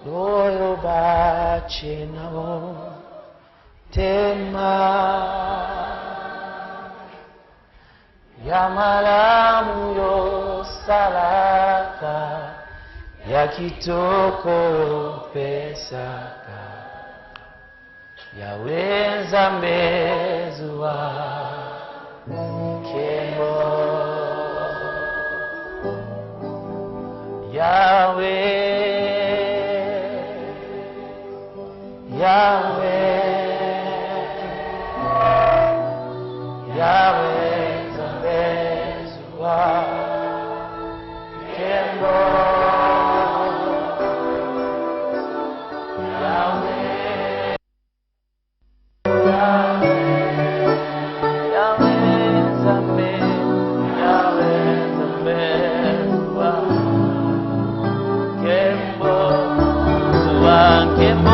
Loyo bache nao tema Yamalamu yo salaka Yakitoko pesaka Yaweza mezua Kemo Yahweh Yahweh Zambezua Kembo Yahweh Zambezua Kembo Kembo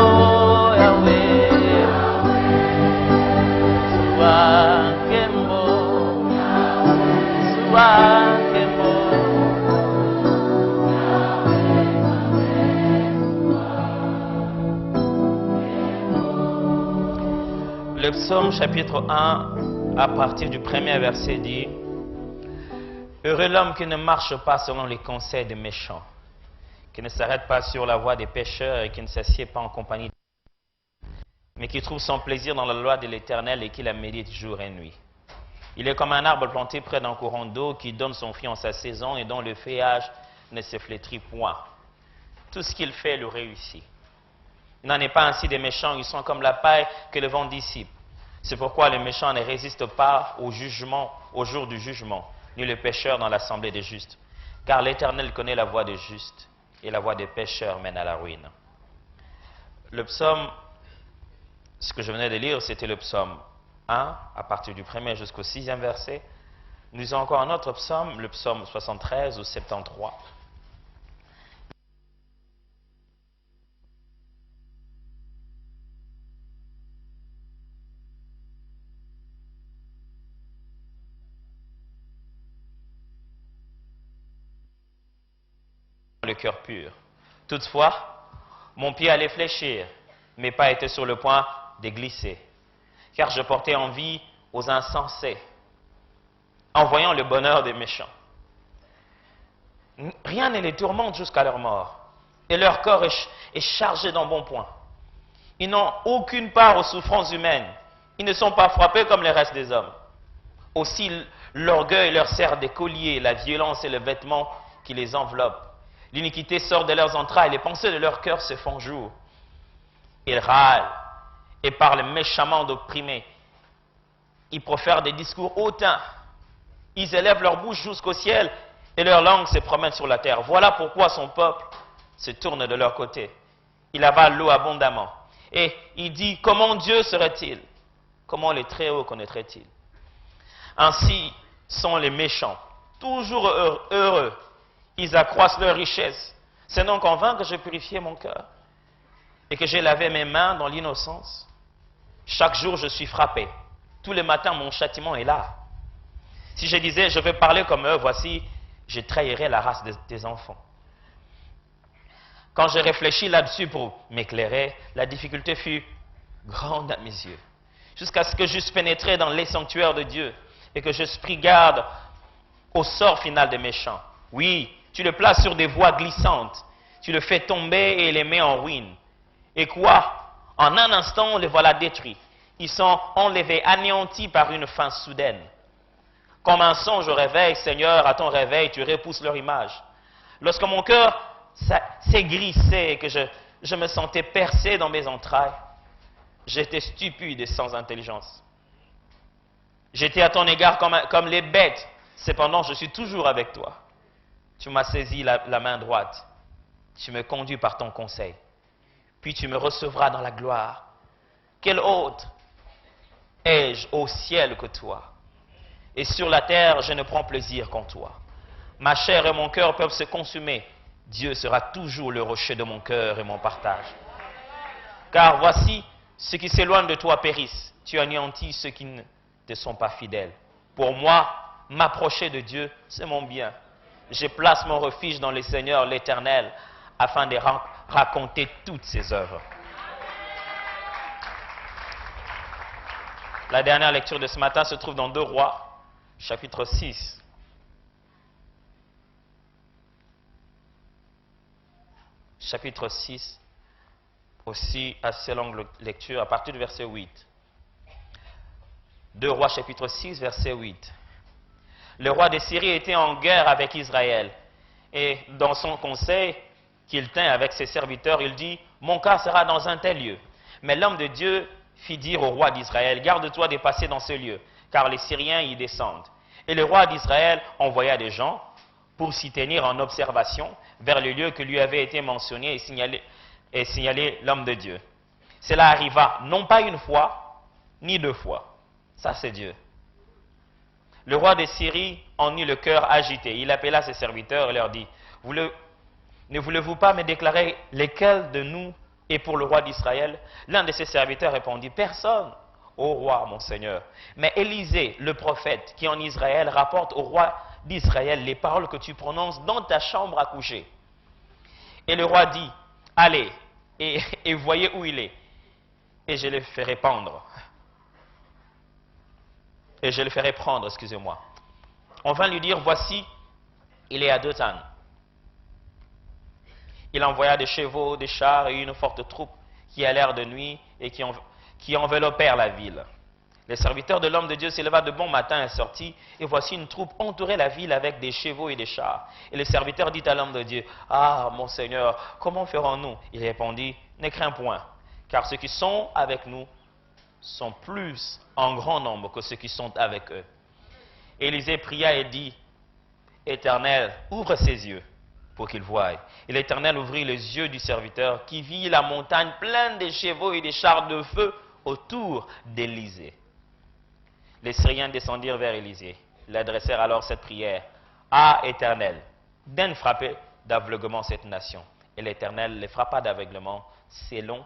Le psaume chapitre 1, à partir du premier verset dit « Heureux l'homme qui ne marche pas selon les conseils des méchants, qui ne s'arrête pas sur la voie des pécheurs et qui ne s'assied pas en compagnie des mais qui trouve son plaisir dans la loi de l'Éternel et qui la médite jour et nuit. Il est comme un arbre planté près d'un courant d'eau qui donne son fruit en sa saison et dont le feuillage ne se flétrit point. Tout ce qu'il fait le réussit. Il n'en est pas ainsi des méchants, ils sont comme la paille que le vent dissipe. C'est pourquoi les méchants ne résistent pas au jugement, au jour du jugement, ni le pécheur dans l'assemblée des justes. Car l'Éternel connaît la voie des justes, et la voie des pécheurs mène à la ruine. Le psaume, ce que je venais de lire, c'était le psaume 1, à partir du 1er jusqu'au 6e verset. Nous avons encore un autre psaume, le psaume 73 ou 73. Le cœur pur. Toutefois, mon pied allait fléchir, mes pas étaient sur le point de glisser, car je portais envie aux insensés, en voyant le bonheur des méchants. Rien ne les tourmente jusqu'à leur mort, et leur corps est chargé d'embonpoint. Ils n'ont aucune part aux souffrances humaines, ils ne sont pas frappés comme le reste des hommes. Aussi, l'orgueil leur sert des colliers, la violence est le vêtement qui les enveloppe. L'iniquité sort de leurs entrailles, les pensées de leur cœur se font jour. Ils râlent et parlent méchamment d'opprimés. Ils profèrent des discours hautains. Ils élèvent leur bouche jusqu'au ciel et leur langue se promène sur la terre. Voilà pourquoi son peuple se tourne de leur côté. Il avale l'eau abondamment. Et il dit, comment Dieu serait-il? Comment les Très-Hauts connaîtrait-il? Ainsi sont les méchants, toujours heureux. Ils accroissent leur richesse. C'est donc en vain que j'ai purifié mon cœur et que j'ai lavé mes mains dans l'innocence. Chaque jour, je suis frappé. Tous les matins, mon châtiment est là. Si je disais, je vais parler comme eux, voici, je trahirais la race des enfants. Quand j'ai réfléchi là-dessus pour m'éclairer, la difficulté fut grande à mes yeux, jusqu'à ce que j'eusse pénétré dans les sanctuaires de Dieu et que j'eusse pris garde au sort final des méchants. Oui, tu le places sur des voies glissantes, tu le fais tomber et les mets en ruine. Et quoi? En un instant, les voilà détruits. Ils sont enlevés, anéantis par une fin soudaine. Comme un songe au réveil, Seigneur, à ton réveil, tu repousses leur image. Lorsque mon cœur s'aigrissait et que je me sentais percé dans mes entrailles, j'étais stupide et sans intelligence. J'étais à ton égard comme les bêtes, cependant je suis toujours avec toi. Tu m'as saisi la main droite, tu me conduis par ton conseil, puis tu me recevras dans la gloire. Quel autre ai-je au ciel que toi? Et sur la terre, je ne prends plaisir qu'en toi. Ma chair et mon cœur peuvent se consumer. Dieu sera toujours le rocher de mon cœur et mon partage. Car voici, ceux qui s'éloignent de toi périssent. Tu anéantis ceux qui ne te sont pas fidèles. Pour moi, m'approcher de Dieu, c'est mon bien. Je place mon refuge dans le Seigneur, l'Éternel, afin de raconter toutes ses œuvres. La dernière lecture de ce matin se trouve dans 2 Rois, chapitre 6. Chapitre 6, aussi assez longue lecture, à partir du verset 8. 2 Rois, chapitre 6, verset 8. Le roi de Syrie était en guerre avec Israël. Et dans son conseil qu'il tint avec ses serviteurs, il dit, « Mon cas sera dans un tel lieu. » Mais l'homme de Dieu fit dire au roi d'Israël, « Garde-toi de passer dans ce lieu, car les Syriens y descendent. » Et le roi d'Israël envoya des gens pour s'y tenir en observation vers le lieu que lui avait été mentionné et signaler l'homme de Dieu. Cela arriva non pas une fois, ni 2 fois. Ça, c'est Dieu. Le roi de Syrie en eut le cœur agité. Il appela ses serviteurs et leur dit, « Ne voulez-vous pas me déclarer lesquels de nous est pour le roi d'Israël ?» L'un de ses serviteurs répondit, « Personne, ô roi, mon Seigneur. Mais Élisée, le prophète, qui en Israël rapporte au roi d'Israël les paroles que tu prononces dans ta chambre à coucher. » Et le roi dit, « Allez, et voyez où il est, et je le ferai pendre. » Et je le ferai prendre, excusez-moi. On vint lui dire, voici, il est à Dothan. Il envoya des chevaux, des chars et une forte troupe qui allèrent de nuit et qui enveloppèrent la ville. Les serviteurs de l'homme de Dieu s'éleva de bon matin et sortit, et voici une troupe entourait la ville avec des chevaux et des chars. Et le serviteur dit à l'homme de Dieu, « Ah, mon Seigneur, comment ferons-nous » Il répondit, « Ne crains point, car ceux qui sont avec nous sont plus en grand nombre que ceux qui sont avec eux. » Élisée pria et dit, « Éternel, ouvre ses yeux pour qu'il voie. » Et l'Éternel ouvrit les yeux du serviteur qui vit la montagne pleine de chevaux et des chars de feu autour d'Élisée. Les Syriens descendirent vers Élisée. Ils adressèrent alors cette prière, « Ah, Éternel, daigne frapper d'aveuglement cette nation. » Et l'Éternel les frappa d'aveuglement selon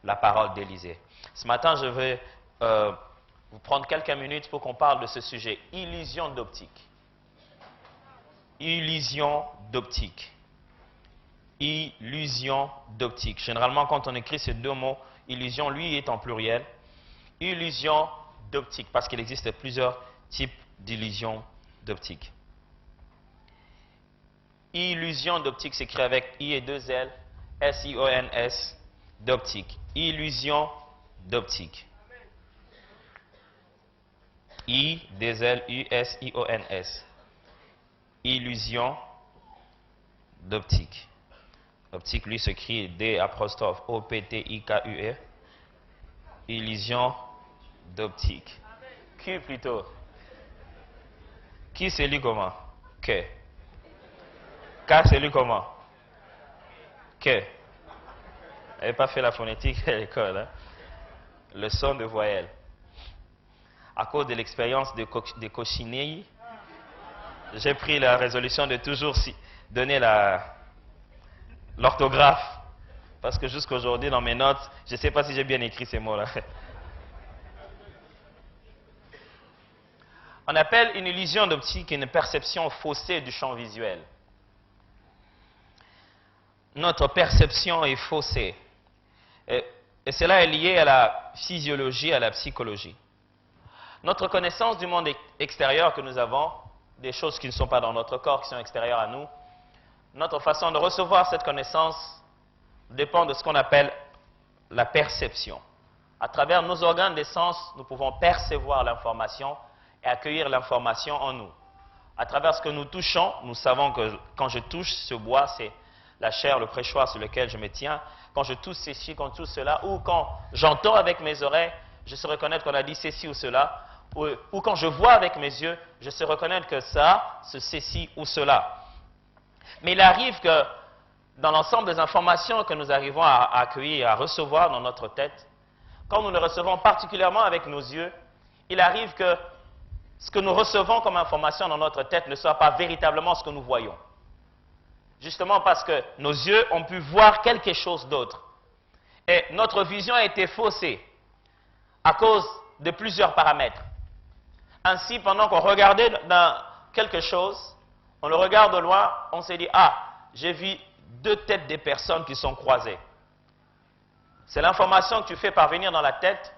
la parole d'Élisée. Ce matin, je vais vous prendre quelques minutes pour qu'on parle de ce sujet, illusion d'optique. Illusion d'optique. Illusion d'optique. Généralement, quand on écrit ces 2 mots, illusion, lui, est en pluriel. Illusion d'optique, parce qu'il existe plusieurs types d'illusions d'optique. Illusion d'optique s'écrit avec I et 2 L, S-I-O-N-S, d'optique. Illusion d'optique. I, 2 L, U-S-I-O-N-S. Illusion d'optique. Optique, lui, s'écrit D'-O-P-T-I-K-U-E. Illusion d'optique. Q plutôt. Qui c'est lui comment? Que. K c'est lui comment? Que. Elle n'avait pas fait la phonétique à l'école. Hein? Le son de voyelle. À cause de l'expérience de Cochinei, j'ai pris la résolution de toujours donner l'orthographe. Parce que jusqu'à aujourd'hui, dans mes notes, je ne sais pas si j'ai bien écrit ces mots-là. On appelle une illusion d'optique une perception faussée du champ visuel. Notre perception est faussée. Et cela est lié à la physiologie, à la psychologie. Notre connaissance du monde extérieur que nous avons, des choses qui ne sont pas dans notre corps, qui sont extérieures à nous, notre façon de recevoir cette connaissance dépend de ce qu'on appelle la perception. À travers nos organes des sens, nous pouvons percevoir l'information et accueillir l'information en nous. À travers ce que nous touchons, nous savons que quand je touche ce bois, c'est la chair, le préchoir sur lequel je me tiens. Quand je touche ceci, quand je touche cela, ou quand j'entends avec mes oreilles, je sais reconnaître qu'on a dit ceci ou cela. Ou quand je vois avec mes yeux, je sais reconnaître que ça, c'est ceci ou cela. Mais il arrive que dans l'ensemble des informations que nous arrivons à accueillir, à recevoir dans notre tête, quand nous le recevons particulièrement avec nos yeux, il arrive que ce que nous recevons comme information dans notre tête ne soit pas véritablement ce que nous voyons. Justement parce que nos yeux ont pu voir quelque chose d'autre. Et notre vision a été faussée à cause de plusieurs paramètres. Ainsi, pendant qu'on regardait dans quelque chose, on le regarde de loin, on s'est dit, ah, j'ai vu deux têtes des personnes qui sont croisées. C'est l'information que tu fais parvenir dans la tête.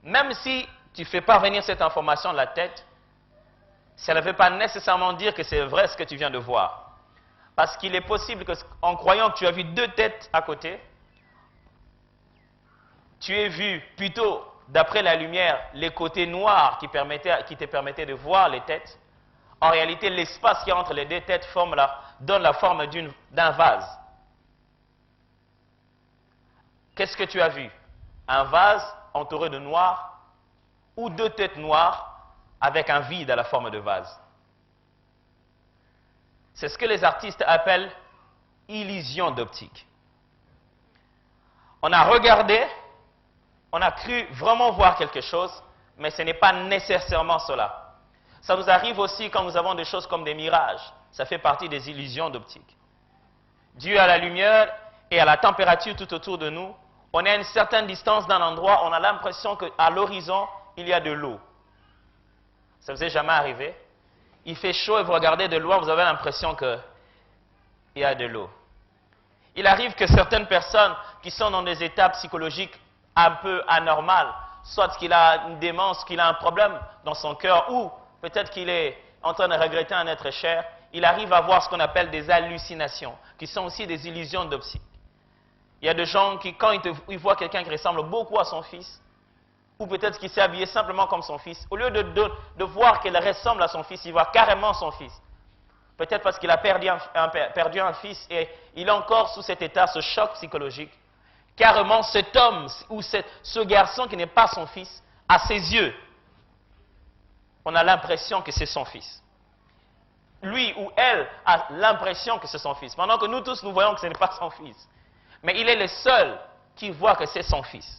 Même si tu fais parvenir cette information dans la tête, ça ne veut pas nécessairement dire que c'est vrai ce que tu viens de voir. Parce qu'il est possible qu'en croyant que tu as vu deux têtes à côté, tu aies vu plutôt, d'après la lumière, les côtés noirs qui te permettaient de voir les têtes. En réalité, l'espace qui est entre les deux têtes donne la forme d'un vase. Qu'est-ce que tu as vu? Un vase entouré de noir ou deux têtes noires avec un vide à la forme de vase. C'est ce que les artistes appellent illusion d'optique. On a regardé, on a cru vraiment voir quelque chose, mais ce n'est pas nécessairement cela. Ça nous arrive aussi quand nous avons des choses comme des mirages. Ça fait partie des illusions d'optique. Dû à la lumière et à la température tout autour de nous, on est à une certaine distance d'un endroit, on a l'impression qu'à l'horizon, il y a de l'eau. Ça ne vous est jamais arrivé? Il fait chaud et vous regardez de loin, vous avez l'impression qu'il y a de l'eau. Il arrive que certaines personnes qui sont dans des états psychologiques un peu anormales, soit qu'il a une démence, qu'il a un problème dans son cœur, ou peut-être qu'il est en train de regretter un être cher, il arrive à avoir ce qu'on appelle des hallucinations, qui sont aussi des illusions d'optique. Il y a des gens qui, quand ils voient quelqu'un qui ressemble beaucoup à son fils, ou peut-être qu'il s'est habillé simplement comme son fils, au lieu de voir qu'il ressemble à son fils, il voit carrément son fils. Peut-être parce qu'il a perdu un fils et il est encore sous cet état, ce choc psychologique. Carrément, cet homme ou ce garçon qui n'est pas son fils, à ses yeux, on a l'impression que c'est son fils. Lui ou elle a l'impression que c'est son fils, pendant que nous tous, nous voyons que ce n'est pas son fils. Mais il est le seul qui voit que c'est son fils.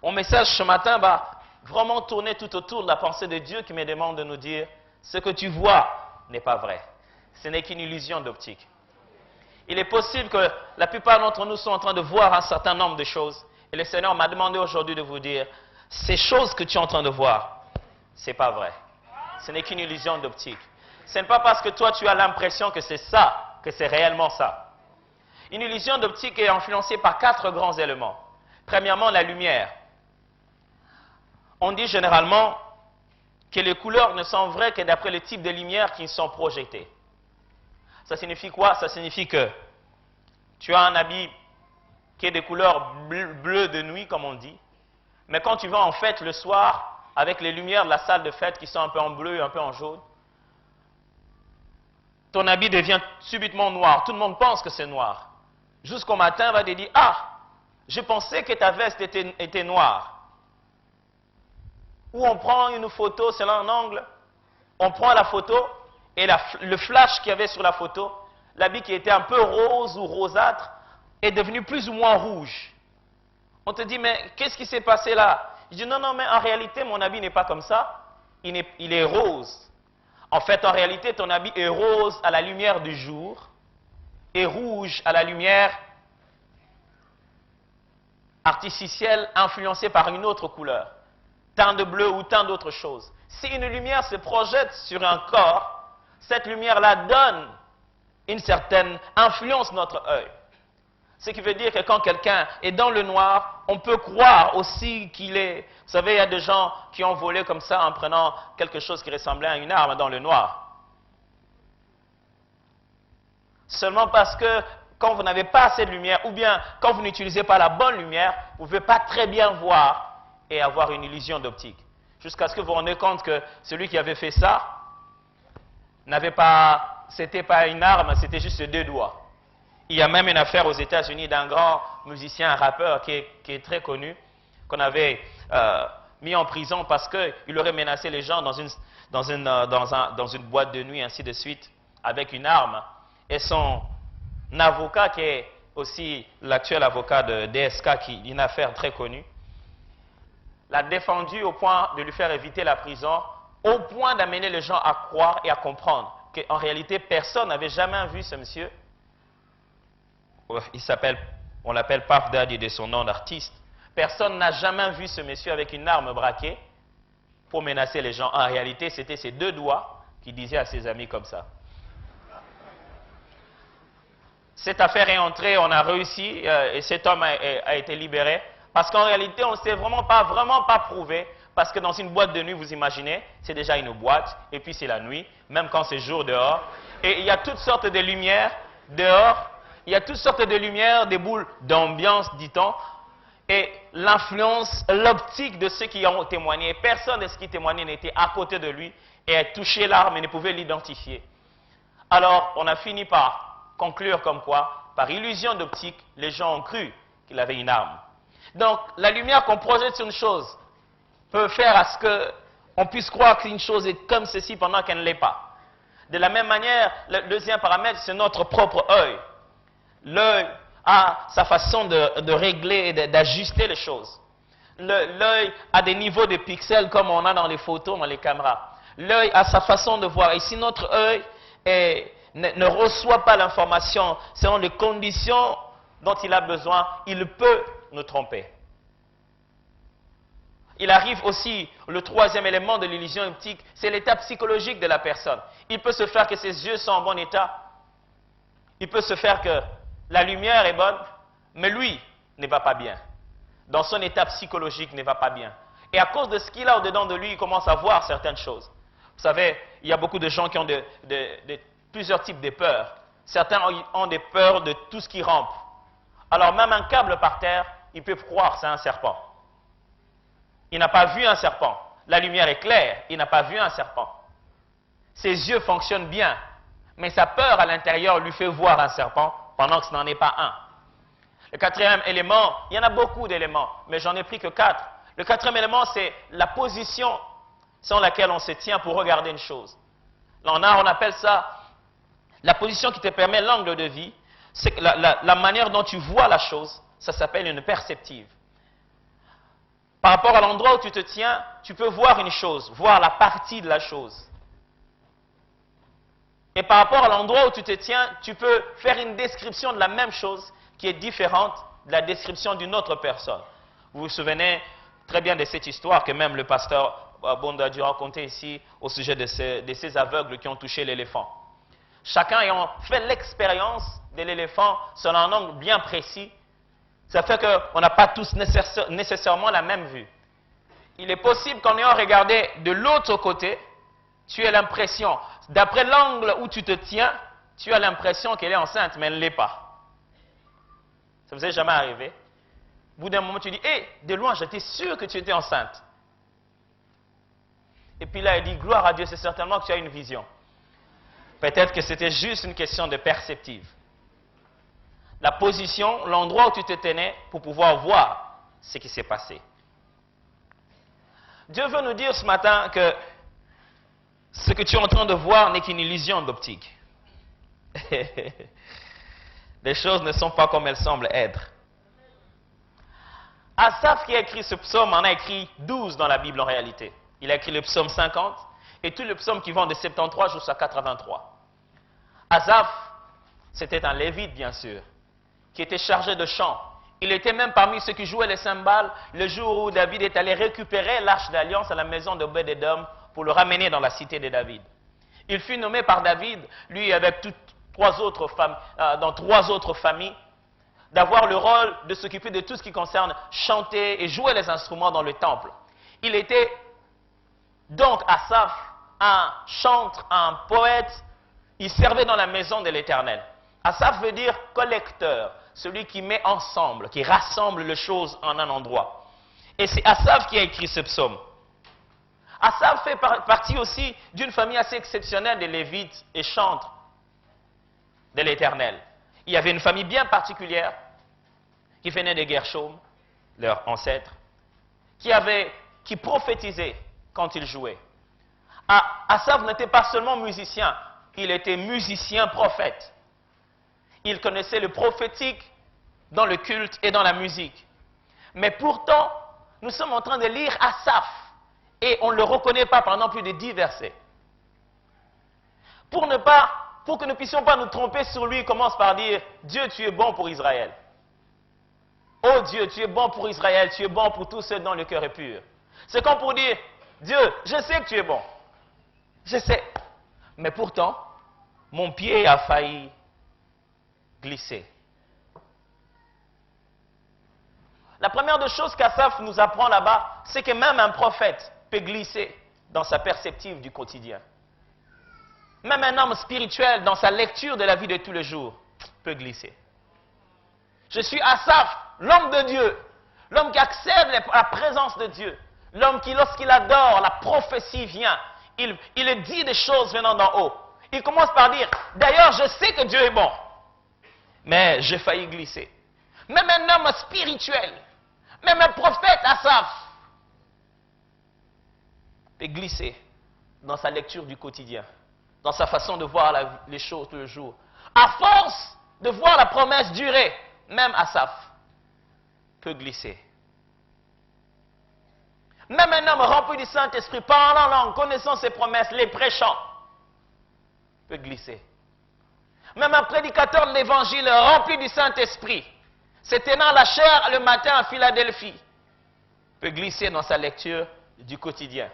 Mon message ce matin va vraiment tourner tout autour de la pensée de Dieu qui me demande de nous dire ce que tu vois n'est pas vrai. Ce n'est qu'une illusion d'optique. Il est possible que la plupart d'entre nous sont en train de voir un certain nombre de choses. Et le Seigneur m'a demandé aujourd'hui de vous dire, ces choses que tu es en train de voir, ce n'est pas vrai. Ce n'est qu'une illusion d'optique. Ce n'est pas parce que toi tu as l'impression que c'est ça, que c'est réellement ça. Une illusion d'optique est influencée par 4 grands éléments. Premièrement, la lumière. On dit généralement que les couleurs ne sont vraies que d'après le type de lumière qui sont projetées. Ça signifie quoi? Ça signifie que tu as un habit qui est de couleur bleue de nuit, comme on dit, mais quand tu vas en fête le soir, avec les lumières de la salle de fête qui sont un peu en bleu et un peu en jaune, ton habit devient subitement noir. Tout le monde pense que c'est noir. Jusqu'au matin, on va te dire, ah, je pensais que ta veste était noire. Ou on prend une photo, c'est là un angle, on prend la photo et le flash qu'il y avait sur la photo, l'habit qui était un peu rose ou rosâtre, est devenu plus ou moins rouge. On te dit, mais qu'est-ce qui s'est passé là? Je dis, non, non, mais en réalité, mon habit n'est pas comme ça, il est rose. En fait, en réalité, ton habit est rose à la lumière du jour et rouge à la lumière artificielle influencée par une autre couleur. Teint de bleu ou teint d'autre chose. Si une lumière se projette sur un corps, cette lumière-là donne une certaine influence sur notre œil. Ce qui veut dire que quand quelqu'un est dans le noir, on peut croire aussi qu'il est... Vous savez, il y a des gens qui ont volé comme ça en prenant quelque chose qui ressemblait à une arme dans le noir. Seulement parce que quand vous n'avez pas assez de lumière, ou bien quand vous n'utilisez pas la bonne lumière, vous ne pouvez pas très bien voir et avoir une illusion d'optique. Jusqu'à ce que vous vous rendiez compte que celui qui avait fait ça c'était pas une arme, c'était juste 2 doigts. Il y a même une affaire aux États-Unis d'un grand musicien, un rappeur qui est très connu, qu'on avait mis en prison parce qu'il aurait menacé les gens dans une boîte de nuit, ainsi de suite, avec une arme. Et son avocat, qui est aussi l'actuel avocat de DSK, qui est une affaire très connue, l'a défendu au point de lui faire éviter la prison, au point d'amener les gens à croire et à comprendre qu'en réalité, personne n'avait jamais vu ce monsieur. On l'appelle Puff Daddy de son nom d'artiste. Personne n'a jamais vu ce monsieur avec une arme braquée pour menacer les gens. En réalité, c'était ses 2 doigts qui disaient à ses amis comme ça. cette affaire est entrée, on a réussi et cet homme a été libéré. Parce qu'en réalité, on ne s'est vraiment pas prouvé. Parce que dans une boîte de nuit, vous imaginez, c'est déjà une boîte, et puis c'est la nuit, même quand c'est jour dehors. Et il y a toutes sortes de lumières dehors, il y a toutes sortes de lumières, des boules d'ambiance, dit-on. Et l'influence, l'optique de ceux qui ont témoigné, personne de ceux qui témoignaient n'était à côté de lui et a touché l'arme et ne pouvait l'identifier. Alors, on a fini par conclure comme quoi, par illusion d'optique, les gens ont cru qu'il avait une arme. Donc, la lumière qu'on projette sur une chose peut faire à ce qu'on puisse croire qu'une chose est comme ceci pendant qu'elle ne l'est pas. De la même manière, le deuxième paramètre, c'est notre propre œil. L'œil a sa façon de régler et d'ajuster les choses. L'œil a des niveaux de pixels comme on a dans les photos, dans les caméras. L'œil a sa façon de voir. Et si notre œil ne reçoit pas l'information selon les conditions dont il a besoin, il peut nous tromper. Il arrive aussi, le troisième élément de l'illusion optique, c'est l'état psychologique de la personne. Il peut se faire que ses yeux sont en bon état. Il peut se faire que la lumière est bonne, mais lui ne va pas bien. Dans son état psychologique, ne va pas bien. Et à cause de ce qu'il a au-dedans de lui, il commence à voir certaines choses. Vous savez, il y a beaucoup de gens qui ont plusieurs types de peurs. Certains ont des peurs de tout ce qui rampe. Alors même un câble par terre, il peut croire que c'est un serpent. Il n'a pas vu un serpent. La lumière est claire, il n'a pas vu un serpent. Ses yeux fonctionnent bien, mais sa peur à l'intérieur lui fait voir un serpent pendant que ce n'en est pas un. Le quatrième élément, il y en a beaucoup d'éléments, mais j'en ai pris que 4. Le quatrième élément, c'est la position selon laquelle on se tient pour regarder une chose. En art, on appelle ça la position qui te permet l'angle de vie. C'est la manière dont tu vois la chose, ça s'appelle une perceptive. Par rapport à l'endroit où tu te tiens, tu peux voir une chose, voir la partie de la chose. Et par rapport à l'endroit où tu te tiens, tu peux faire une description de la même chose qui est différente de la description d'une autre personne. Vous vous souvenez très bien de cette histoire que même le pasteur Bonda a dû raconter ici au sujet de ces aveugles qui ont touché l'éléphant. Chacun ayant fait l'expérience de l'éléphant selon un angle bien précis, ça fait qu'on n'a pas tous nécessairement la même vue. Il est possible qu'en ayant regardé de l'autre côté, tu aies l'impression, d'après l'angle où tu te tiens, tu as l'impression qu'elle est enceinte, mais elle ne l'est pas. Ça vous est jamais arrivé? Au bout d'un moment, tu dis, hé, de loin, j'étais sûr que tu étais enceinte. Et puis là, il dit, gloire à Dieu, c'est certainement que tu as une vision. Peut-être que c'était juste une question de perceptive. La position, l'endroit où tu te tenais pour pouvoir voir ce qui s'est passé. Dieu veut nous dire ce matin que ce que tu es en train de voir n'est qu'une illusion d'optique. Les choses ne sont pas comme elles semblent être. Asaph qui a écrit ce psaume en a écrit 12 dans la Bible en réalité. Il a écrit le psaume 50 et tous les psaumes qui vont de 73 jusqu'à 83. Asaph, c'était un lévite bien sûr, qui était chargé de chant. Il était même parmi ceux qui jouaient les cymbales le jour où David est allé récupérer l'arche d'alliance à la maison d'Obed-Édom pour le ramener dans la cité de David. Il fut nommé par David, lui avec dans 3 autres familles, d'avoir le rôle de s'occuper de tout ce qui concerne chanter et jouer les instruments dans le temple. Il était donc Asaph, un chantre, un poète. Il servait dans la maison de l'Éternel. Asaph veut dire collecteur, celui qui met ensemble, qui rassemble les choses en un endroit. Et c'est Asaph qui a écrit ce psaume. Asaph fait partie aussi d'une famille assez exceptionnelle des Lévites et chantres de l'Éternel. Il y avait une famille bien particulière qui venait de Gershom, leur ancêtre, qui prophétisait quand ils jouaient. Asaph n'était pas seulement musicien, il était musicien prophète. Il connaissait le prophétique dans le culte et dans la musique. Mais pourtant, nous sommes en train de lire Asaph et on ne le reconnaît pas pendant plus de 10 versets. Pour que nous ne puissions pas nous tromper sur lui, il commence par dire « Dieu, tu es bon pour Israël. Oh Dieu, tu es bon pour Israël, tu es bon pour tous ceux dont le cœur est pur. » C'est comme pour dire « Dieu, je sais que tu es bon. Je sais. Mais pourtant, mon pied a failli glisser. La première des choses qu'Asaph nous apprend là-bas, c'est que même un prophète peut glisser dans sa perspective du quotidien. Même un homme spirituel, dans sa lecture de la vie de tous les jours, peut glisser. Je suis Asaph, l'homme de Dieu, l'homme qui accède à la présence de Dieu, l'homme qui, lorsqu'il adore, la prophétie vient, il dit des choses venant d'en haut. Il commence par dire, d'ailleurs, je sais que Dieu est bon, mais j'ai failli glisser. Même un homme spirituel, même un prophète Asaph, peut glisser dans sa lecture du quotidien, dans sa façon de voir les choses tous les jours. À force de voir la promesse durer, même Asaph peut glisser. Même un homme rempli du Saint-Esprit, parlant en langue, connaissant ses promesses, les prêchant, peut glisser. Même un prédicateur de l'Évangile rempli du Saint-Esprit, se tenant la chair le matin à Philadelphie, peut glisser dans sa lecture du quotidien.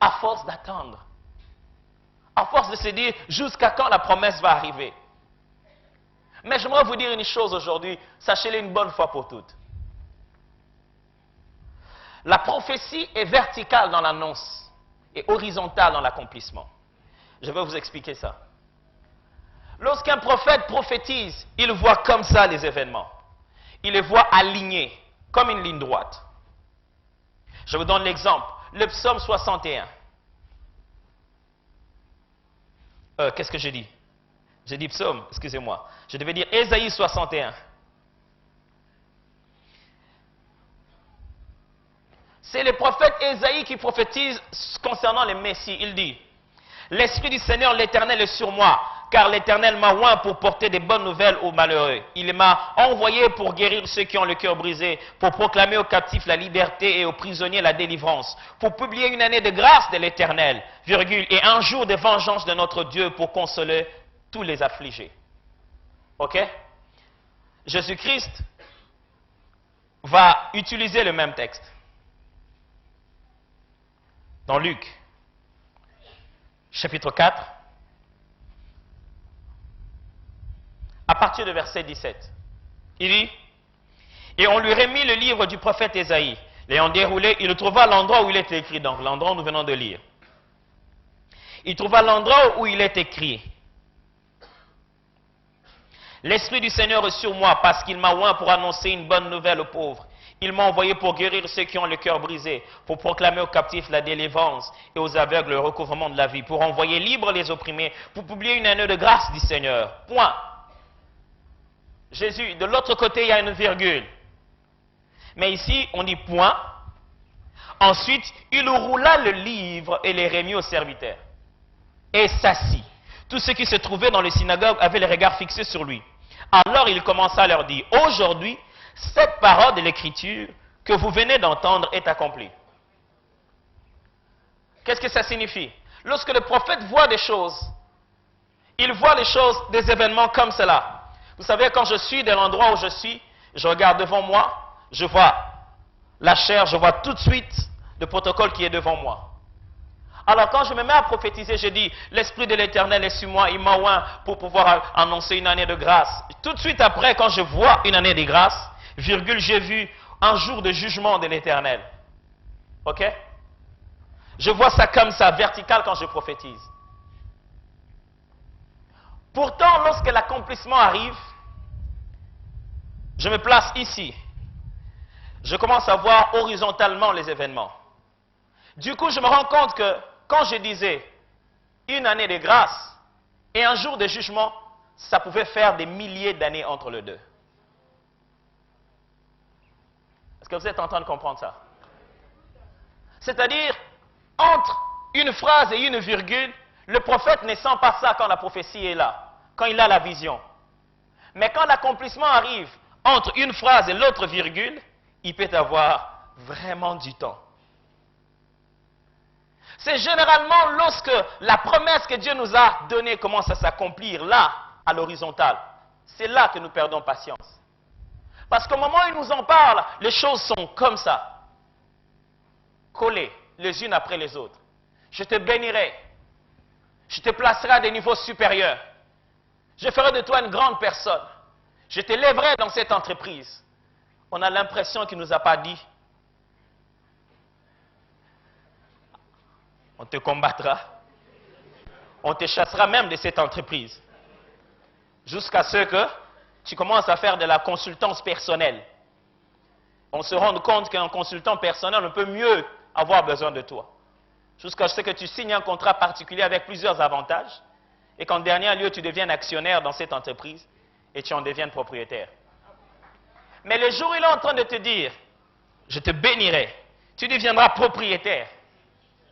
À force d'attendre, à force de se dire jusqu'à quand la promesse va arriver. Mais j'aimerais vous dire une chose aujourd'hui, sachez-le une bonne fois pour toutes. La prophétie est verticale dans l'annonce et horizontale dans l'accomplissement. Je vais vous expliquer ça. Lorsqu'un prophète prophétise, il voit comme ça les événements. Il les voit alignés, comme une ligne droite. Je vous donne l'exemple. Le psaume 61. Qu'est-ce que j'ai dit? J'ai dit psaume, excusez-moi. Je devais dire Ésaïe 61. C'est le prophète Ésaïe qui prophétise concernant le Messie. Il dit, « L'Esprit du Seigneur l'Éternel est sur moi, car l'Éternel m'a oint pour porter des bonnes nouvelles aux malheureux. Il m'a envoyé pour guérir ceux qui ont le cœur brisé, pour proclamer aux captifs la liberté et aux prisonniers la délivrance, pour publier une année de grâce de l'Éternel, virgule, et un jour de vengeance de notre Dieu pour consoler tous les affligés. » Ok? Jésus-Christ va utiliser le même texte. Dans Luc, chapitre 4, à partir de verset 17, il dit, « Et on lui remit le livre du prophète Ésaïe. L'ayant déroulé, il trouva l'endroit où il est écrit. » Donc l'endroit où nous venons de lire. Il trouva l'endroit où il est écrit. « L'Esprit du Seigneur est sur moi parce qu'il m'a oint pour annoncer une bonne nouvelle aux pauvres. Il m'a envoyé pour guérir ceux qui ont le cœur brisé, pour proclamer aux captifs la délivrance et aux aveugles le recouvrement de la vie, pour envoyer libres les opprimés, pour publier une année de grâce du Seigneur. » Point. Jésus, de l'autre côté, il y a une virgule. Mais ici, on dit point. Ensuite, il roula le livre et les remit aux serviteurs. Et s'assit. Tous ceux qui se trouvaient dans les synagogues avaient les regards fixés sur lui. Alors il commença à leur dire, « Aujourd'hui, cette parole de l'Écriture que vous venez d'entendre est accomplie. » Qu'est-ce que ça signifie? Lorsque le prophète voit des choses, il voit les choses, des événements comme cela. Vous savez, quand je suis de l'endroit où je suis, je regarde devant moi, je vois la chair, je vois tout de suite le protocole qui est devant moi. Alors quand je me mets à prophétiser, je dis, l'Esprit de l'Éternel est sur moi, il m'a oint pour pouvoir annoncer une année de grâce. Tout de suite après, quand je vois une année de grâce, virgule, j'ai vu un jour de jugement de l'Éternel. Ok? Je vois ça comme ça, vertical quand je prophétise. Pourtant, lorsque l'accomplissement arrive, je me place ici. Je commence à voir horizontalement les événements. Du coup, je me rends compte que quand je disais une année de grâce et un jour de jugement, ça pouvait faire des milliers d'années entre les deux. Est-ce que vous êtes en train de comprendre ça? C'est-à-dire, entre une phrase et une virgule, le prophète ne sent pas ça quand la prophétie est là, quand il a la vision. Mais quand l'accomplissement arrive entre une phrase et l'autre virgule, il peut avoir vraiment du temps. C'est généralement lorsque la promesse que Dieu nous a donnée commence à s'accomplir là, à l'horizontale. C'est là que nous perdons patience. Parce qu'au moment où il nous en parle, les choses sont comme ça, collées les unes après les autres. Je te bénirai. Je te placerai à des niveaux supérieurs. Je ferai de toi une grande personne. Je t'élèverai dans cette entreprise. On a l'impression qu'il ne nous a pas dit. On te combattra. On te chassera même de cette entreprise. Jusqu'à ce que tu commences à faire de la consultance personnelle. On se rend compte qu'un consultant personnel ne peut mieux avoir besoin de toi. Jusqu'à ce que tu signes un contrat particulier avec plusieurs avantages et qu'en dernier lieu, tu deviennes actionnaire dans cette entreprise et tu en deviennes propriétaire. Mais le jour où il est en train de te dire, je te bénirai, tu deviendras propriétaire.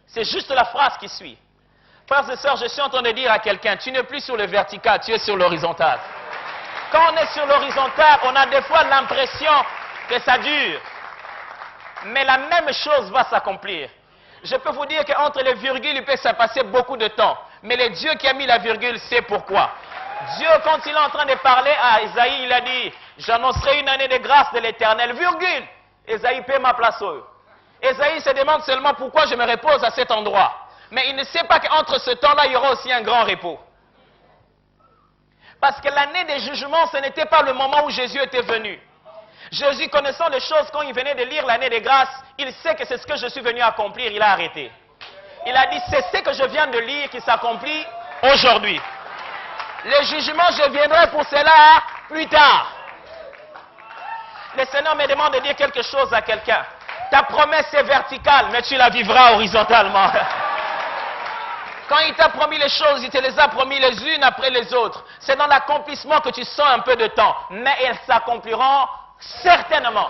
C'est juste la phrase qui suit. Frères et sœurs, je suis en train de dire à quelqu'un, tu n'es plus sur le vertical, tu es sur l'horizontal. Quand on est sur l'horizontal, on a des fois l'impression que ça dure. Mais la même chose va s'accomplir. Je peux vous dire qu'entre les virgules, il peut se passer beaucoup de temps. Mais le Dieu qui a mis la virgule sait pourquoi. Dieu, quand il est en train de parler à Isaïe, il a dit, j'annoncerai une année de grâce de l'Éternel, virgule. Isaïe paie ma place. Isaïe se demande seulement pourquoi je me repose à cet endroit. Mais il ne sait pas qu'entre ce temps-là, il y aura aussi un grand repos. Parce que l'année des jugements, ce n'était pas le moment où Jésus était venu. Jésus, connaissant les choses, quand il venait de lire l'année des grâces, il sait que c'est ce que je suis venu accomplir, il a arrêté. Il a dit, c'est ce que je viens de lire qui s'accomplit aujourd'hui. Le jugement, je viendrai pour cela plus tard. Le Seigneur me demande de dire quelque chose à quelqu'un. Ta promesse est verticale, mais tu la vivras horizontalement. Quand il t'a promis les choses, il te les a promis les unes après les autres. C'est dans l'accomplissement que tu sens un peu de temps, mais elles s'accompliront certainement.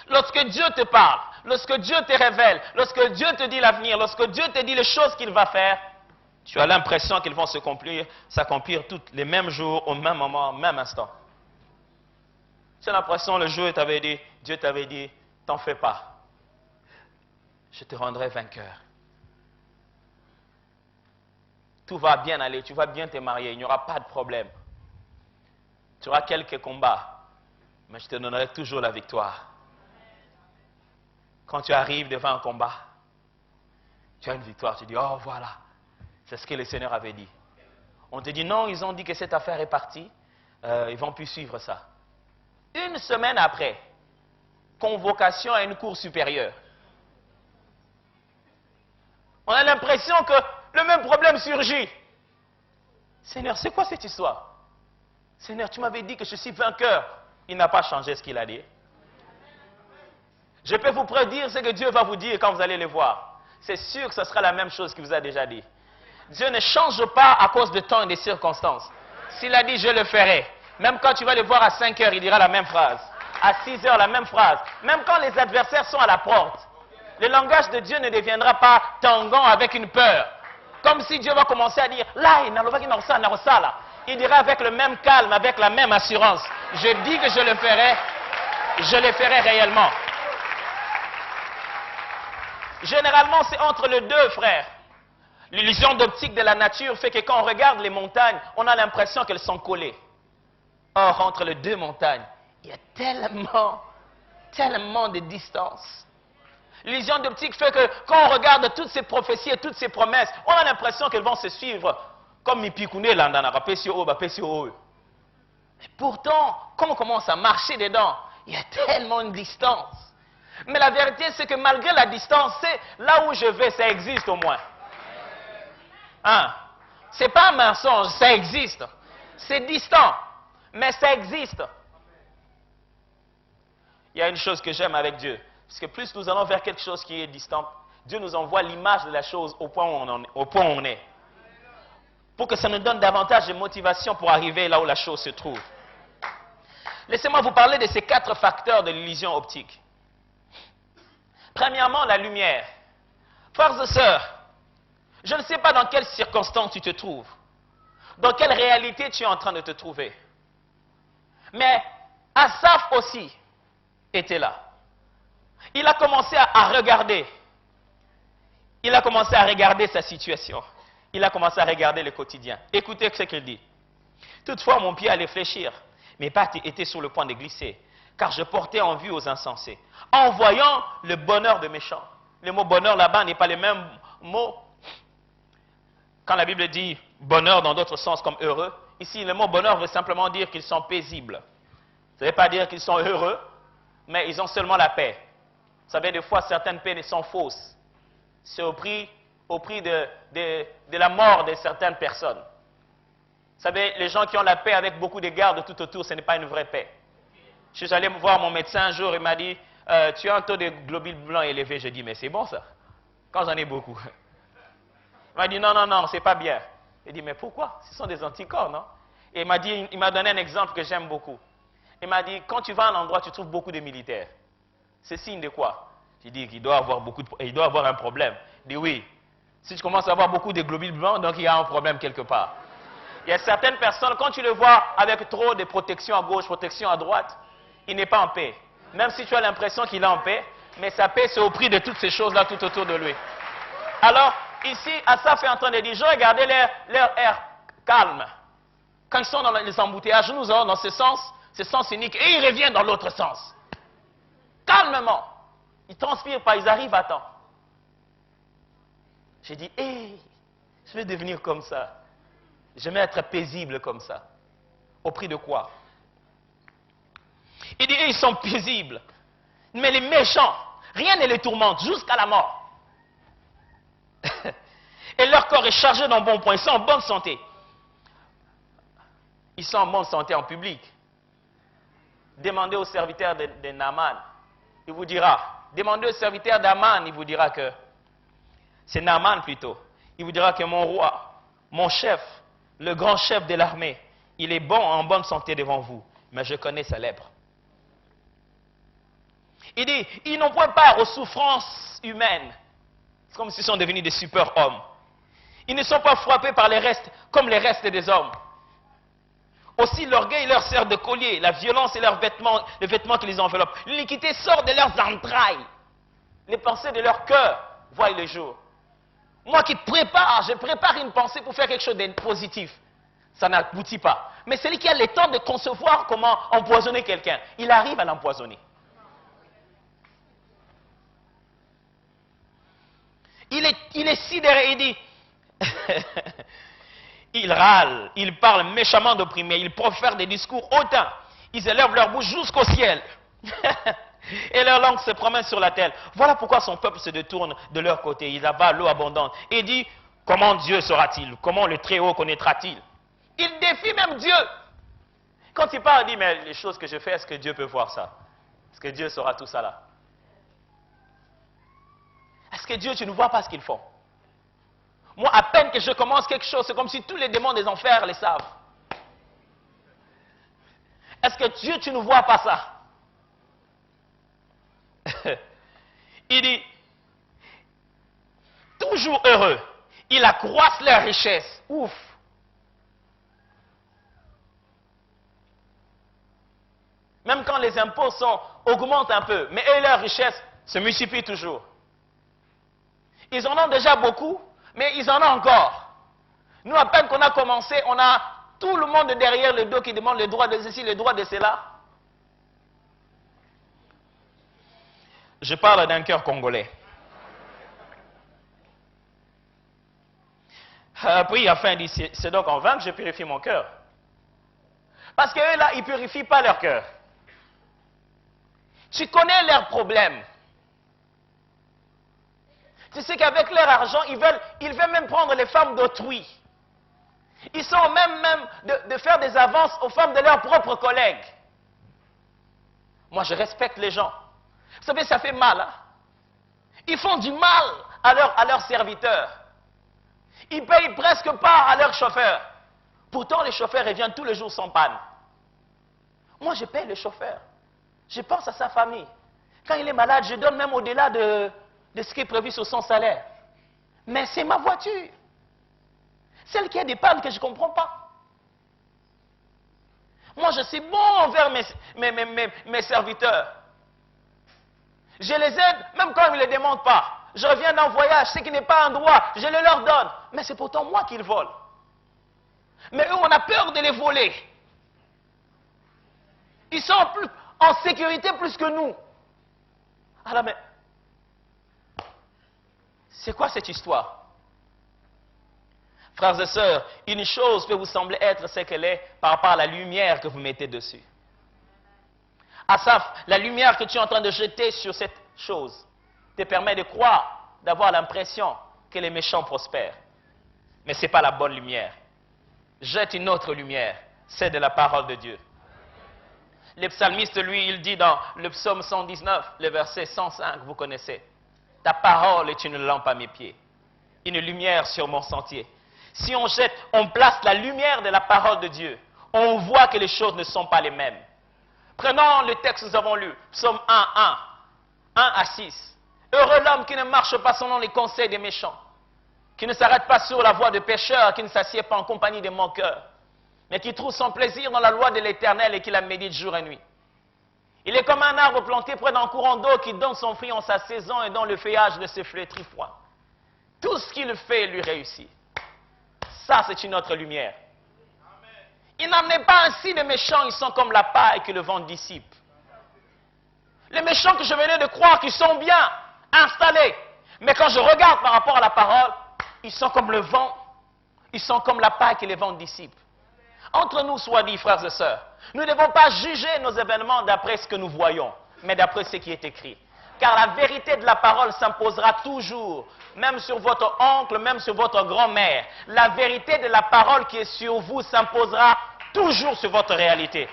Lorsque Dieu te parle, lorsque Dieu te révèle, lorsque Dieu te dit l'avenir, lorsque Dieu te dit les choses qu'il va faire, tu as l'impression qu'ils vont s'accomplir tous les mêmes jours, au même moment, au même instant. C'est l'impression, le jour où Dieu t'avait dit, t'en fais pas, je te rendrai vainqueur. Tout va bien aller, tu vas bien te marier, il n'y aura pas de problème. Tu auras quelques combats, mais je te donnerai toujours la victoire. Quand tu arrives devant un combat, tu as une victoire, tu dis, oh voilà, c'est ce que le Seigneur avait dit. On te dit, non, ils ont dit que cette affaire est partie, ils ne vont plus suivre ça. Une semaine après, convocation à une cour supérieure. On a l'impression que le même problème surgit. Seigneur, c'est quoi cette histoire? Seigneur, tu m'avais dit que je suis vainqueur. Il n'a pas changé ce qu'il a dit. Je peux vous prédire ce que Dieu va vous dire quand vous allez le voir. C'est sûr que ce sera la même chose qu'il vous a déjà dit. Dieu ne change pas à cause de temps et des circonstances. S'il a dit, je le ferai. Même quand tu vas le voir à 5 heures, il dira la même phrase. À 6 heures, la même phrase. Même quand les adversaires sont à la porte. Le langage de Dieu ne deviendra pas tanguant avec une peur. Comme si Dieu va commencer à dire, là, il dira avec le même calme, avec la même assurance. Je dis que je le ferai réellement. Généralement, c'est entre les deux, frères. L'illusion d'optique de la nature fait que quand on regarde les montagnes, on a l'impression qu'elles sont collées. Or, entre les deux montagnes, il y a tellement de distance. L'illusion d'optique fait que quand on regarde toutes ces prophéties et toutes ces promesses, on a l'impression qu'elles vont se suivre comme Mipikune Landana, mais pourtant, quand on commence à marcher dedans, il y a tellement de distance. Mais la vérité, c'est que malgré la distance, c'est là où je vais, ça existe au moins. Hein? C'est pas un mensonge, ça existe. C'est distant, mais ça existe. Il y a une chose que j'aime avec Dieu, parce que plus nous allons vers quelque chose qui est distant, Dieu nous envoie l'image de la chose au point où on est. Pour que ça nous donne davantage de motivation pour arriver là où la chose se trouve. Laissez-moi vous parler de ces 4 facteurs de l'illusion optique. Premièrement, la lumière. Frères et sœurs, je ne sais pas dans quelles circonstances tu te trouves, dans quelle réalité tu es en train de te trouver. Mais Asaph aussi était là. Il a commencé à regarder. Il a commencé à regarder sa situation. Il a commencé à regarder le quotidien. Écoutez ce qu'il dit. Toutefois, mon pied allait fléchir. Mes pattes étaient sur le point de glisser, car je portais en vue aux insensés, en voyant le bonheur de méchants. Le mot bonheur là-bas n'est pas le même mot Quand la Bible dit bonheur dans d'autres sens comme heureux, ici le mot bonheur veut simplement dire qu'ils sont paisibles. Ça ne veut pas dire qu'ils sont heureux, mais ils ont seulement la paix. Vous savez, des fois, certaines paix sont fausses. C'est au prix de la mort de certaines personnes. Vous savez, les gens qui ont la paix avec beaucoup de gardes tout autour, ce n'est pas une vraie paix. Je suis allé voir mon médecin un jour, il m'a dit, tu as un taux de globules blancs élevé. Je dis, mais c'est bon ça, quand j'en ai beaucoup. Il m'a dit, non, non, non, c'est pas bien. J'ai dit, mais pourquoi? Ce sont des anticorps, non? Et il m'a donné un exemple que j'aime beaucoup. Il m'a dit, quand tu vas à un endroit, tu trouves beaucoup de militaires. C'est signe de quoi? J'ai dit qu'il doit avoir un problème. Il dit, oui. Si tu commences à avoir beaucoup de globules blancs, donc il y a un problème quelque part. Il y a certaines personnes, quand tu le vois avec trop de protection à gauche, protection à droite, il n'est pas en paix. Même si tu as l'impression qu'il est en paix, mais sa paix, c'est au prix de toutes ces choses-là tout autour de lui. Alors, ici, Asaph est en train de dire, je regardais leur air calme. Quand ils sont dans les embouteillages, nous allons dans ce sens unique, et ils reviennent dans l'autre sens. Calmement. Ils ne transpirent pas, ils arrivent à temps. J'ai dit, hé, je vais devenir comme ça. J'aimerais être paisible comme ça. Au prix de quoi? Il dit, ils sont paisibles. Mais les méchants, rien ne les tourmente jusqu'à la mort. Et leur corps est chargé d'un bon point. Ils sont en bonne santé. Ils sont en bonne santé en public. Demandez au serviteur de Naaman. Il vous dira. Demandez au serviteur d'Aman. Il vous dira que c'est Naaman plutôt. Il vous dira que mon roi, mon chef, le grand chef de l'armée, il est bon, en bonne santé devant vous. Mais je connais sa lèpre. Il dit, ils n'ont point part aux souffrances humaines. C'est comme s'ils sont devenus des super-hommes. Ils ne sont pas frappés par les restes, comme les restes des hommes. Aussi, l'orgueil leur sert de collier, la violence est leur vêtement, le vêtement qui les enveloppe. L'iniquité sort de leurs entrailles. Les pensées de leur cœur voient le jour. Moi qui je prépare une pensée pour faire quelque chose de positif. Ça n'aboutit pas. Mais celui qui a le temps de concevoir comment empoisonner quelqu'un, il arrive à l'empoisonner. Il est sidéré, il dit, il râle, il parle méchamment d'opprimés, il profère des discours hautains, ils élèvent leur bouche jusqu'au ciel, et leur langue se promène sur la terre. Voilà pourquoi son peuple se détourne de leur côté, il avalent l'eau abondante, et dit, comment Dieu sera-t-il? Comment le Très-Haut connaîtra-t-il? Il défie même Dieu. Quand il parle, il dit, mais les choses que je fais, est-ce que Dieu peut voir ça? Est-ce que Dieu saura tout ça là? Est-ce que Dieu, tu ne vois pas ce qu'ils font? Moi, à peine que je commence quelque chose, c'est comme si tous les démons des enfers les savent. Est-ce que Dieu, tu ne vois pas ça? Il dit, toujours heureux, ils accroissent leur richesse. Ouf! Même quand les impôts augmentent un peu, mais eux, leur richesse se multiplie toujours. Ils en ont déjà beaucoup, mais ils en ont encore. Nous, à peine qu'on a commencé, on a tout le monde derrière le dos qui demande le droit de ceci, le droit de cela. Je parle d'un cœur congolais. Puis, enfin, il dit, c'est donc en vain que je purifie mon cœur. Parce qu'eux, là, ils ne purifient pas leur cœur. Tu connais leurs problèmes. Tu sais qu'avec leur argent, ils veulent même prendre les femmes d'autrui. Ils sont même de faire des avances aux femmes de leurs propres collègues. Moi, je respecte les gens. Vous savez, ça fait mal. Hein? Ils font du mal à leurs serviteurs. Ils ne payent presque pas à leurs chauffeurs. Pourtant, les chauffeurs reviennent tous les jours sans panne. Moi, je paye le chauffeur. Je pense à sa famille. Quand il est malade, je donne même au-delà de ce qui est prévu sur son salaire. Mais c'est ma voiture. Celle qui a des pannes que je ne comprends pas. Moi, je suis bon envers mes serviteurs. Je les aide, même quand ils ne me le demandent pas. Je reviens d'un voyage, ce qui n'est pas un droit, je le leur donne. Mais c'est pourtant moi qui le vole. Mais eux, on a peur de les voler. Ils sont en sécurité plus que nous. Alors, mais c'est quoi cette histoire? Frères et sœurs, une chose peut vous sembler être ce qu'elle est par rapport à la lumière que vous mettez dessus. Asaph, la lumière que tu es en train de jeter sur cette chose te permet de croire, d'avoir l'impression que les méchants prospèrent. Mais ce n'est pas la bonne lumière. Jette une autre lumière, c'est de la parole de Dieu. Le psalmiste, lui, il dit dans le psaume 119, le verset 105, vous connaissez. Ta parole est une lampe à mes pieds, une lumière sur mon sentier. Si on jette, on place la lumière de la parole de Dieu, on voit que les choses ne sont pas les mêmes. Prenons le texte que nous avons lu, psaume 1 à 6. Heureux l'homme qui ne marche pas selon les conseils des méchants, qui ne s'arrête pas sur la voie de pécheurs, qui ne s'assied pas en compagnie des moqueurs, mais qui trouve son plaisir dans la loi de l'Éternel et qui la médite jour et nuit. Il est comme un arbre planté près d'un courant d'eau qui donne son fruit en sa saison et dont le feuillage ne se flétrit point. Tout ce qu'il fait lui réussit. Ça, c'est une autre lumière. Il n'en est pas ainsi des méchants, ils sont comme la paille que le vent dissipe. Les méchants que je venais de croire qu'ils sont bien installés, mais quand je regarde par rapport à la parole, ils sont comme le vent, ils sont comme la paille que les vents dissipent. Entre nous, soit dit, frères et sœurs, nous ne devons pas juger nos événements d'après ce que nous voyons, mais d'après ce qui est écrit. Car la vérité de la parole s'imposera toujours, même sur votre oncle, même sur votre grand-mère. La vérité de la parole qui est sur vous s'imposera toujours sur votre réalité.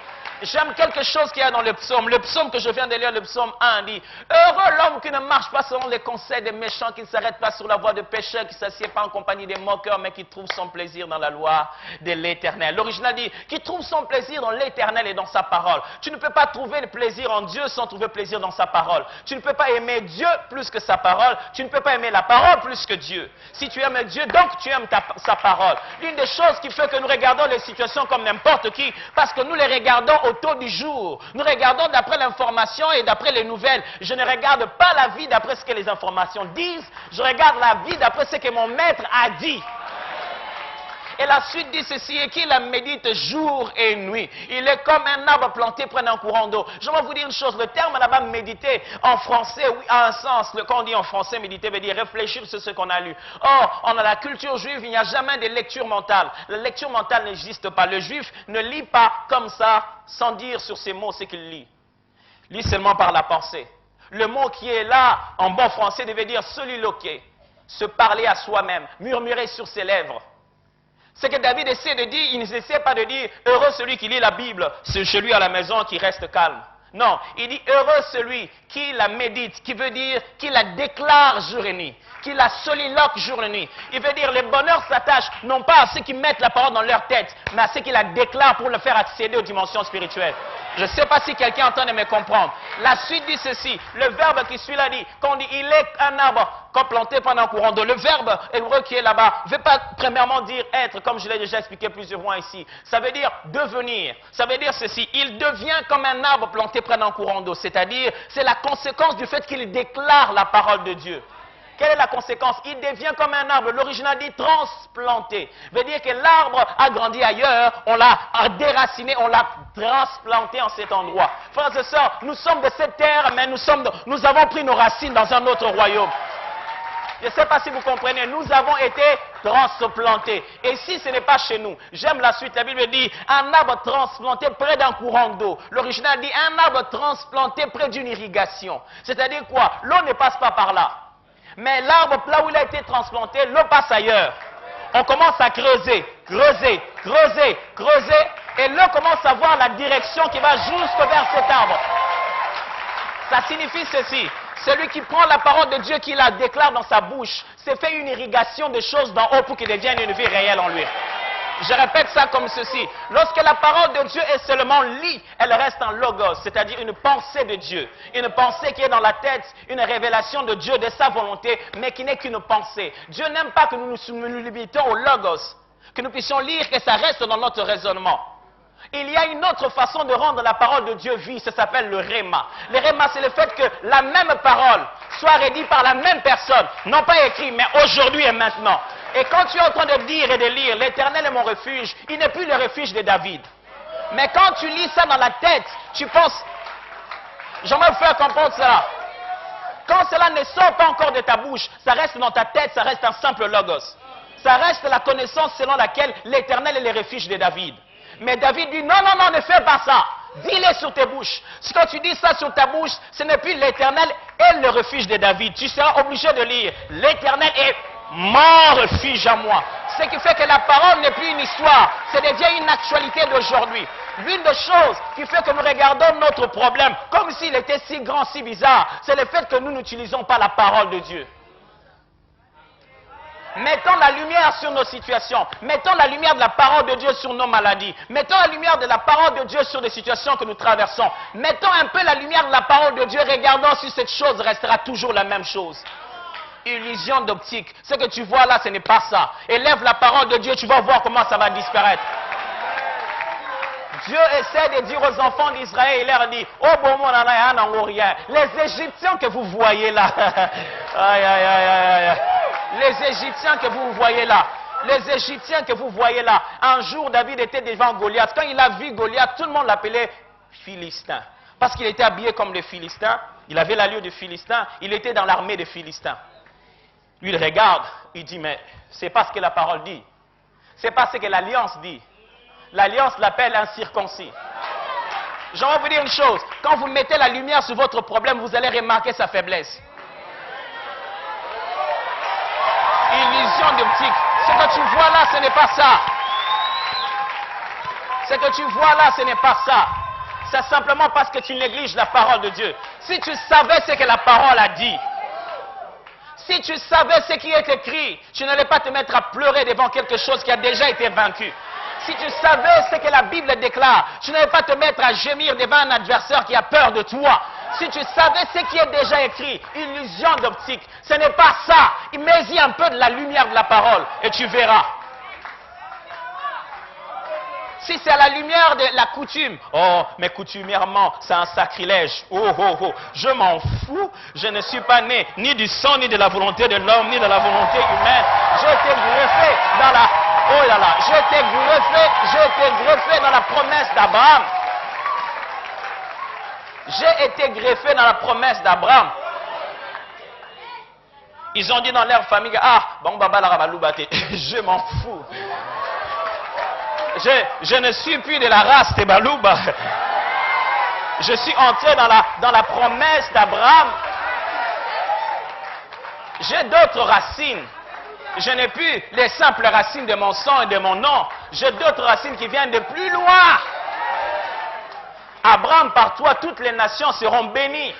J'aime quelque chose qu'il y a dans le psaume que je viens de lire, le psaume 1, dit « Heureux l'homme qui ne marche pas selon les conseils des méchants, qui ne s'arrête pas sur la voie de pécheurs, qui ne s'assied pas en compagnie des moqueurs, mais qui trouve son plaisir dans la loi de l'Éternel. » L'original dit « Qui trouve son plaisir dans l'Éternel et dans sa parole. » Tu ne peux pas trouver le plaisir en Dieu sans trouver plaisir dans sa parole. Tu ne peux pas aimer Dieu plus que sa parole. Tu ne peux pas aimer la parole plus que Dieu. Si tu aimes Dieu, donc tu aimes sa parole. L'une des choses qui fait que nous regardons les situations comme n'importe qui, parce que nous les regardons au taux du jour. Nous regardons d'après l'information et d'après les nouvelles. Je ne regarde pas la vie d'après ce que les informations disent. Je regarde la vie d'après ce que mon maître a dit. Et la suite dit ceci, et qu'il la médite jour et nuit. Il est comme un arbre planté près d'un courant d'eau. Je vais vous dire une chose, le terme là-bas méditer en français, oui, a un sens. Quand on dit en français méditer, veut dire réfléchir sur ce qu'on a lu. Or, on a la culture juive, il n'y a jamais de lecture mentale. La lecture mentale n'existe pas. Le juif ne lit pas comme ça, sans dire sur ses mots ce qu'il lit. Il lit seulement par la pensée. Le mot qui est là, en bon français, devait dire soliloquer, se parler à soi-même, murmurer sur ses lèvres. Ce que David essaie de dire, il ne essaie pas de dire « Heureux celui qui lit la Bible, c'est celui à la maison qui reste calme ». Non, il dit « Heureux celui qui la médite », qui veut dire qui la déclare jour et nuit, qui la soliloque jour et nuit. Il veut dire le bonheur s'attache non pas à ceux qui mettent la parole dans leur tête, mais à ceux qui la déclarent pour le faire accéder aux dimensions spirituelles. Je ne sais pas si quelqu'un est en train de me comprendre. La suite dit ceci, le verbe qui suit là dit, quand on dit il est un arbre comme planté pendant un courant d'eau, le verbe hébreu qui est là-bas ne veut pas premièrement dire être, comme je l'ai déjà expliqué plusieurs fois ici. Ça veut dire devenir. Ça veut dire ceci, il devient comme un arbre planté près d'un courant d'eau. C'est-à-dire, c'est la conséquence du fait qu'il déclare la parole de Dieu. Quelle est la conséquence? Il devient comme un arbre. L'original dit transplanté. Veut dire que l'arbre a grandi ailleurs, on l'a déraciné, on l'a transplanté en cet endroit. Frères et sœurs, nous sommes de cette terre, mais nous avons pris nos racines dans un autre royaume. Je ne sais pas si vous comprenez, nous avons été transplantés. Et si ce n'est pas chez nous, j'aime la suite, la Bible dit un arbre transplanté près d'un courant d'eau. L'original dit un arbre transplanté près d'une irrigation. C'est-à-dire quoi? L'eau ne passe pas par là. Mais l'arbre, là où il a été transplanté, l'eau passe ailleurs. On commence à creuser, creuser, creuser, creuser, et l'eau commence à voir la direction qui va jusque vers cet arbre. Ça signifie ceci. Celui qui prend la parole de Dieu, qui la déclare dans sa bouche, s'est fait une irrigation de choses d'en haut pour qu'il devienne une vie réelle en lui. Je répète ça comme ceci. Lorsque la parole de Dieu est seulement lit, elle reste en logos, c'est-à-dire une pensée de Dieu. Une pensée qui est dans la tête, une révélation de Dieu, de sa volonté, mais qui n'est qu'une pensée. Dieu n'aime pas que nous nous limitons au logos, que nous puissions lire, que ça reste dans notre raisonnement. Il y a une autre façon de rendre la parole de Dieu vie, ça s'appelle le réma. Le réma, c'est le fait que la même parole soit redite par la même personne, non pas écrite, mais aujourd'hui et maintenant. Et quand tu es en train de dire et de lire, l'Éternel est mon refuge, il n'est plus le refuge de David. Mais quand tu lis ça dans la tête, tu penses, j'aimerais vous faire comprendre cela. Quand cela ne sort pas encore de ta bouche, ça reste dans ta tête, ça reste un simple logos. Ça reste la connaissance selon laquelle l'Éternel est le refuge de David. Mais David dit, non, non, non, ne fais pas ça. Dis-le sur tes bouches. Si quand tu dis ça sur ta bouche, ce n'est plus l'Éternel est le refuge de David. Tu seras obligé de lire, l'Éternel est mon refuge à moi. Ce qui fait que la parole n'est plus une histoire, ça devient une actualité d'aujourd'hui. L'une des choses qui fait que nous regardons notre problème comme s'il était si grand, si bizarre, c'est le fait que nous n'utilisons pas la parole de Dieu. Mettons la lumière sur nos situations. Mettons la lumière de la parole de Dieu sur nos maladies. Mettons la lumière de la parole de Dieu sur les situations que nous traversons. Mettons un peu la lumière de la parole de Dieu. Regardons si cette chose restera toujours la même chose. Illusion d'optique. Ce que tu vois là, ce n'est pas ça. Élève la parole de Dieu, tu vas voir comment ça va disparaître. Dieu essaie de dire aux enfants d'Israël, il leur dit, oh bon, les Égyptiens que vous voyez là, aïe, aïe, aïe, aïe, aïe. Les Égyptiens que vous voyez là, les Égyptiens que vous voyez là. Un jour, David était devant Goliath. Quand il a vu Goliath, tout le monde l'appelait Philistin. Parce qu'il était habillé comme les Philistins. Il avait l'allure des Philistins. Il était dans l'armée des Philistins. Lui, il regarde. Il dit, mais c'est pas ce que la parole dit. C'est pas ce que l'Alliance dit. L'Alliance l'appelle incirconcis. Je vais vous dire une chose. Quand vous mettez la lumière sur votre problème, vous allez remarquer sa faiblesse. Illusion d'optique. Ce que tu vois là, ce n'est pas ça. Ce que tu vois là, ce n'est pas ça. C'est simplement parce que tu négliges la parole de Dieu. Si tu savais ce que la parole a dit, si tu savais ce qui est écrit, tu n'allais pas te mettre à pleurer devant quelque chose qui a déjà été vaincu. Si tu savais ce que la Bible déclare, tu n'allais pas te mettre à gémir devant un adversaire qui a peur de toi. Si tu savais ce qui est déjà écrit, illusion d'optique, ce n'est pas ça. Mets-y un peu de la lumière de la parole et tu verras. Si c'est à la lumière de la coutume, oh, mais coutumièrement, c'est un sacrilège. Oh, oh, oh, je m'en fous. Je ne suis pas né ni du sang, ni de la volonté de l'homme, ni de la volonté humaine. J'ai été greffé dans la... Oh là là, j'ai été greffé dans la promesse d'Abraham. J'ai été greffé dans la promesse d'Abraham. Ils ont dit dans leur famille, ah, bon, baba la rabalubate, je m'en fous. Je ne suis plus de la race de Balouba. Je suis entré dans la promesse d'Abraham. J'ai d'autres racines. Je n'ai plus les simples racines de mon sang et de mon nom. J'ai d'autres racines qui viennent de plus loin. Abraham, par toi, toutes les nations seront bénies.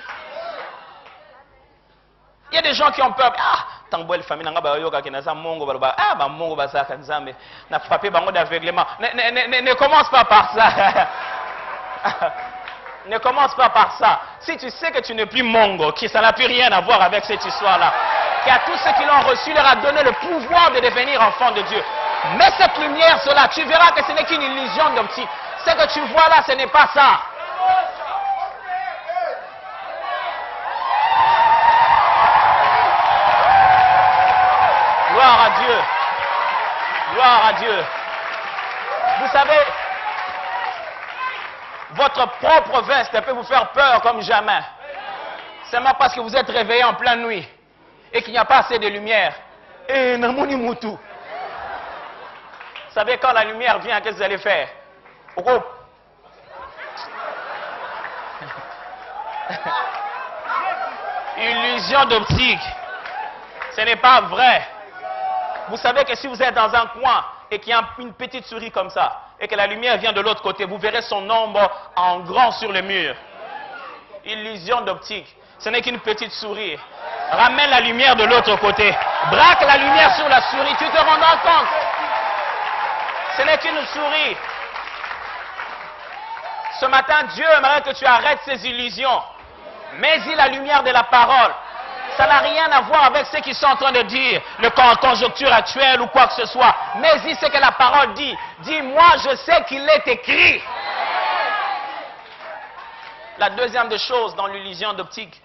Il y a des gens qui ont peur. Ah, tant que la famille n'a pas yoga qui n'a pas mongo balba. Ah, bah mongo bah ça kanzambe. N'a frappé bango d'aveuglement. Ne commence pas par ça. Ne commence pas par ça. Si tu sais que tu n'es plus mongo, que ça n'a plus rien à voir avec cette histoire-là, qu'à tous ceux qui l'ont reçu, leur a donné le pouvoir de devenir enfants de Dieu. Mets cette lumière sur là, tu verras que ce n'est qu'une illusion d'optique. Ce que tu vois là, ce n'est pas ça. Gloire à Dieu. Gloire à Dieu. Vous savez, votre propre veste peut vous faire peur comme jamais. Seulement parce que vous êtes réveillé en pleine nuit et qu'il n'y a pas assez de lumière. Et Namuni Moutou. Vous savez, quand la lumière vient, qu'est-ce que vous allez faire? Illusion d'optique. Ce n'est pas vrai. Vous savez que si vous êtes dans un coin et qu'il y a une petite souris comme ça, et que la lumière vient de l'autre côté, vous verrez son ombre en grand sur le mur. Illusion d'optique. Ce n'est qu'une petite souris. Ramène la lumière de l'autre côté. Braque la lumière sur la souris. Tu te rendras compte. Ce n'est qu'une souris. Ce matin, Dieu aimerait que tu arrêtes ces illusions. Mets-y la lumière de la parole. Ça n'a rien à voir avec ce qu'ils sont en train de dire, la conjoncture actuelle ou quoi que ce soit. Mets-y ce que la parole dit. Dis-moi, je sais qu'il est écrit. La deuxième des choses dans l'illusion d'optique,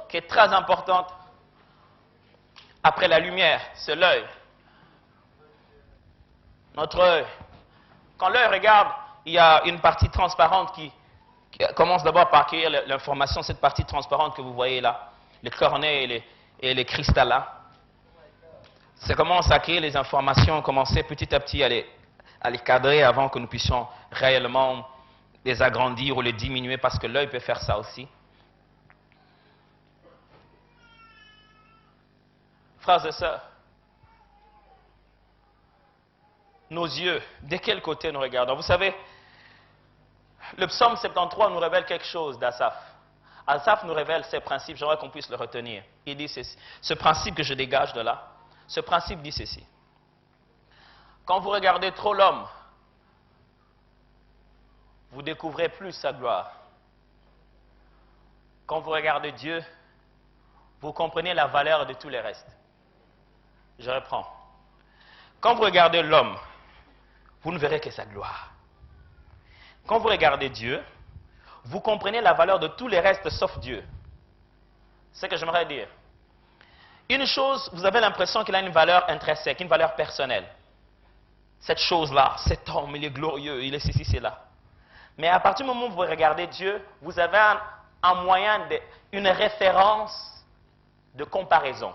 qui est très importante, après la lumière, c'est l'œil. Notre œil. Quand l'œil regarde, il y a une partie transparente qui commence d'abord par accueillir l'information, cette partie transparente que vous voyez là, les cornets et les cristallins. Ça commence à créer les informations, commencer petit à petit à les cadrer avant que nous puissions réellement les agrandir ou les diminuer, parce que l'œil peut faire ça aussi. Frères et sœurs, nos yeux, de quel côté nous regardons? Vous savez, le psaume 73 nous révèle quelque chose d'Asaph. Asaph nous révèle ces principes, j'aimerais qu'on puisse le retenir. Il dit ceci, ce principe que je dégage de là, ce principe dit ceci. Quand vous regardez trop l'homme, vous découvrez plus sa gloire. Quand vous regardez Dieu, vous comprenez la valeur de tous les restes. Je reprends. Quand vous regardez l'homme, vous ne verrez que sa gloire. Quand vous regardez Dieu, vous comprenez la valeur de tous les restes sauf Dieu. C'est ce que j'aimerais dire. Une chose, vous avez l'impression qu'elle a une valeur intrinsèque, une valeur personnelle. Cette chose-là, cet homme, il est glorieux, il est ceci, c'est là. Mais à partir du moment où vous regardez Dieu, vous avez un moyen, une référence de comparaison.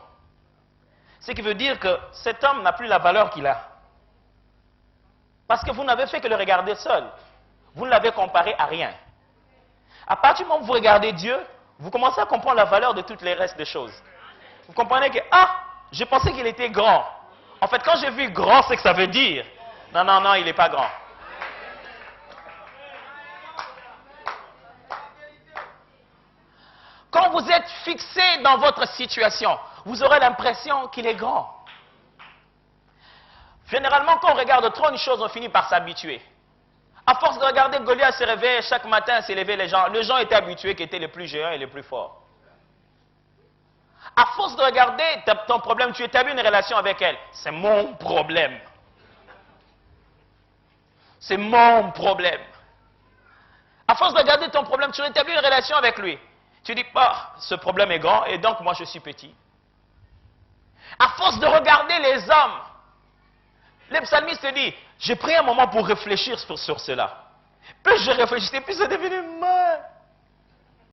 Ce qui veut dire que cet homme n'a plus la valeur qu'il a. Parce que vous n'avez fait que le regarder seul. Vous ne l'avez comparé à rien. À partir du moment où vous regardez Dieu, vous commencez à comprendre la valeur de toutes les restes des choses. Vous comprenez que, je pensais qu'il était grand. En fait, quand j'ai vu grand, c'est que ça veut dire, non, il n'est pas grand. Quand vous êtes fixé dans votre situation, vous aurez l'impression qu'il est grand. Généralement, quand on regarde trop une chose, on finit par s'habituer. À force de regarder Goliath se réveiller chaque matin, s'élever les gens étaient habitués qu'ils étaient les plus géants et les plus forts. À force de regarder ton problème, tu établis une relation avec elle. C'est mon problème. C'est mon problème. À force de regarder ton problème, tu établis une relation avec lui. Tu dis, ce problème est grand et donc moi je suis petit. À force de regarder les hommes, le psalmiste dit, j'ai pris un moment pour réfléchir sur cela. Plus je réfléchissais, plus c'est devenu mal.